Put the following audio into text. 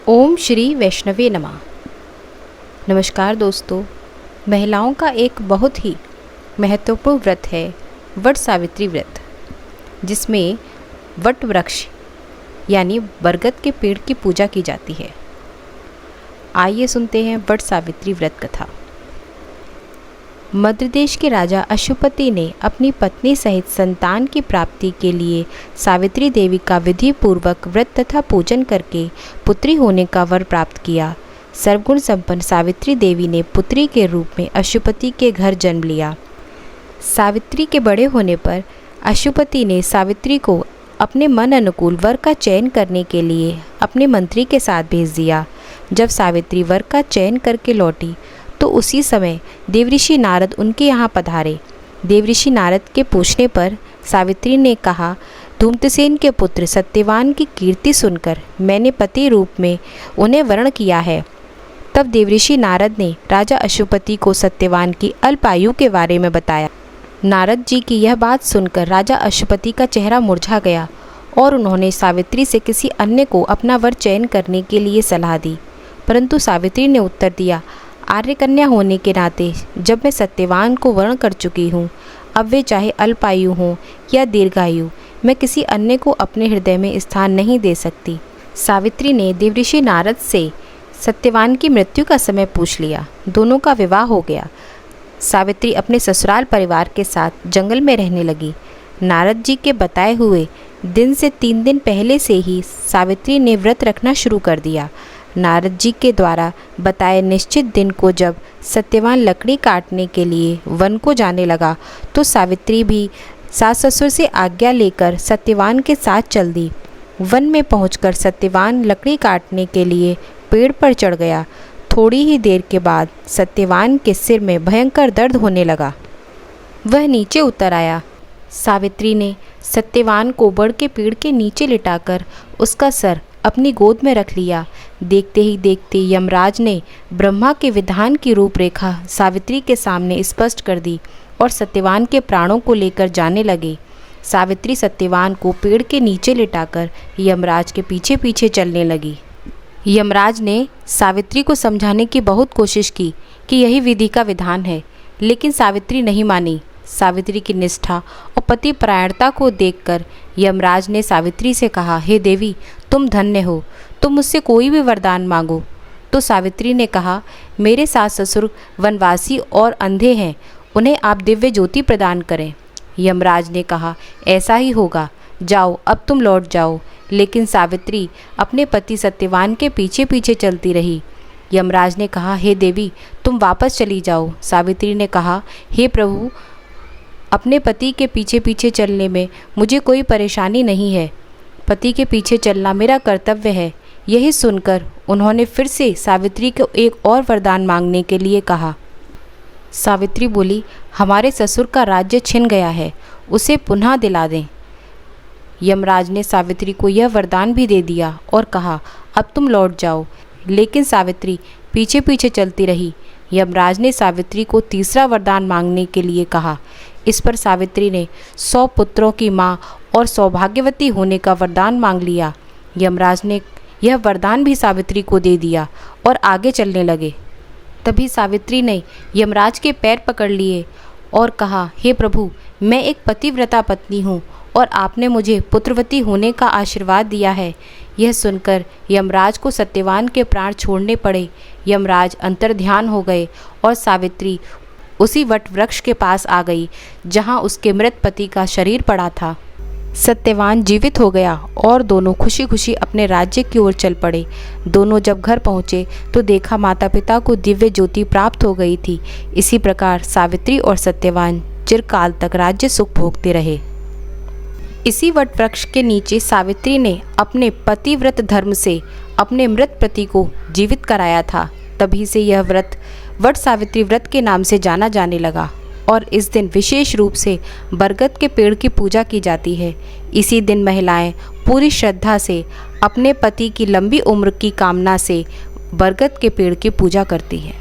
ओम श्री वैष्णवे नमः। नमस्कार दोस्तों, महिलाओं का एक बहुत ही महत्वपूर्ण व्रत है वट सावित्री व्रत, जिसमें वट वृक्ष यानी बरगद के पेड़ की पूजा की जाती है। आइए सुनते हैं वट सावित्री व्रत कथा। मध्य देश के राजा अशुपति ने अपनी पत्नी सहित संतान की प्राप्ति के लिए सावित्री देवी का विधि पूर्वक व्रत तथा पूजन करके पुत्री होने का वर प्राप्त किया। सर्वगुण संपन्न सावित्री देवी ने पुत्री के रूप में अशुपति के घर जन्म लिया। सावित्री के बड़े होने पर अशुपति ने सावित्री को अपने मन अनुकूल वर का चयन करने के लिए अपने मंत्री के साथ भेज दिया। जब सावित्री वर का चयन करके लौटी तो उसी समय देवऋषि नारद उनके यहाँ पधारे। देवऋषि नारद के पूछने पर सावित्री ने कहा, धूम्रसेन के पुत्र सत्यवान की कीर्ति सुनकर मैंने पति रूप में उन्हें वर्ण किया है। तब देवऋषि नारद ने राजा अशुपति को सत्यवान की अल्प आयु के बारे में बताया। नारद जी की यह बात सुनकर राजा अशुपति का चेहरा मुरझा गया और उन्होंने सावित्री से किसी अन्य को अपना वर चयन करने के लिए सलाह दी। परंतु सावित्री ने उत्तर दिया, आर्य कन्या होने के नाते जब मैं सत्यवान को वर्ण कर चुकी हूँ, अब वे चाहे अल्पायु हों या दीर्घायु, मैं किसी अन्य को अपने हृदय में स्थान नहीं दे सकती। सावित्री ने देवऋषि नारद से सत्यवान की मृत्यु का समय पूछ लिया। दोनों का विवाह हो गया। सावित्री अपने ससुराल परिवार के साथ जंगल में रहने लगी। नारद जी के बताए हुए दिन से 3 दिन पहले से ही सावित्री ने व्रत रखना शुरू कर दिया। नारद जी के द्वारा बताए निश्चित दिन को जब सत्यवान लकड़ी काटने के लिए वन को जाने लगा तो सावित्री भी सास ससुर से आज्ञा लेकर सत्यवान के साथ चल दी। वन में पहुंचकर सत्यवान लकड़ी काटने के लिए पेड़ पर चढ़ गया। थोड़ी ही देर के बाद सत्यवान के सिर में भयंकर दर्द होने लगा। वह नीचे उतर आया। सावित्री ने सत्यवान को बड़ के पेड़ के नीचे लिटाकर उसका सर अपनी गोद में रख लिया। देखते ही देखते यमराज ने ब्रह्मा के विधान की रूपरेखा सावित्री के सामने स्पष्ट कर दी और सत्यवान के प्राणों को लेकर जाने लगे। सावित्री सत्यवान को पेड़ के नीचे लिटाकर यमराज के पीछे पीछे चलने लगी। यमराज ने सावित्री को समझाने की बहुत कोशिश की कि यही विधि का विधान है, लेकिन सावित्री नहीं मानी। सावित्री की निष्ठा और पति परायणता को देखकर यमराज ने सावित्री से कहा, हे देवी, तुम धन्य हो, तुम मुझसे कोई भी वरदान मांगो। तो सावित्री ने कहा, मेरे सास ससुर वनवासी और अंधे हैं, उन्हें आप दिव्य ज्योति प्रदान करें। यमराज ने कहा, ऐसा ही होगा, जाओ अब तुम लौट जाओ। लेकिन सावित्री अपने पति सत्यवान के पीछे पीछे चलती रही। यमराज ने कहा, हे देवी, तुम वापस चली जाओ। सावित्री ने कहा, हे प्रभु, अपने पति के पीछे पीछे चलने में मुझे कोई परेशानी नहीं है। पति के पीछे चलना मेरा कर्तव्य है। यही सुनकर उन्होंने फिर से सावित्री को एक और वरदान मांगने के लिए कहा। सावित्री बोली, हमारे ससुर का राज्य छिन गया है, उसे पुनः दिला दें। यमराज ने सावित्री को यह वरदान भी दे दिया और कहा, अब तुम लौट जाओ। लेकिन सावित्री पीछे पीछे चलती रही। यमराज ने सावित्री को तीसरा वरदान मांगने के लिए कहा। इस पर सावित्री ने 100 पुत्रों की माँ और सौभाग्यवती होने का वरदान मांग लिया। यमराज ने यह वरदान भी सावित्री को दे दिया और आगे चलने लगे। तभी सावित्री ने यमराज के पैर पकड़ लिए और कहा, हे प्रभु, मैं एक पतिव्रता पत्नी हूँ और आपने मुझे पुत्रवती होने का आशीर्वाद दिया है। यह सुनकर यमराज को सत्यवान के प्राण छोड़ने पड़े। यमराज अंतर्ध्यान हो गए और सावित्री उसी वट वृक्ष के पास आ गई जहाँ उसके मृत पति का शरीर पड़ा था। सत्यवान जीवित हो गया और दोनों खुशी खुशी अपने राज्य की ओर चल पड़े। दोनों जब घर पहुँचे तो देखा माता पिता को दिव्य ज्योति प्राप्त हो गई थी। इसी प्रकार सावित्री और सत्यवान चिरकाल तक राज्य सुख भोगते रहे। इसी वट वृक्ष के नीचे सावित्री ने अपने पतिव्रत धर्म से अपने मृत पति को जीवित कराया था। तभी से यह व्रत वट सावित्री व्रत के नाम से जाना जाने लगा और इस दिन विशेष रूप से बरगद के पेड़ की पूजा की जाती है। इसी दिन महिलाएं पूरी श्रद्धा से अपने पति की लंबी उम्र की कामना से बरगद के पेड़ की पूजा करती हैं।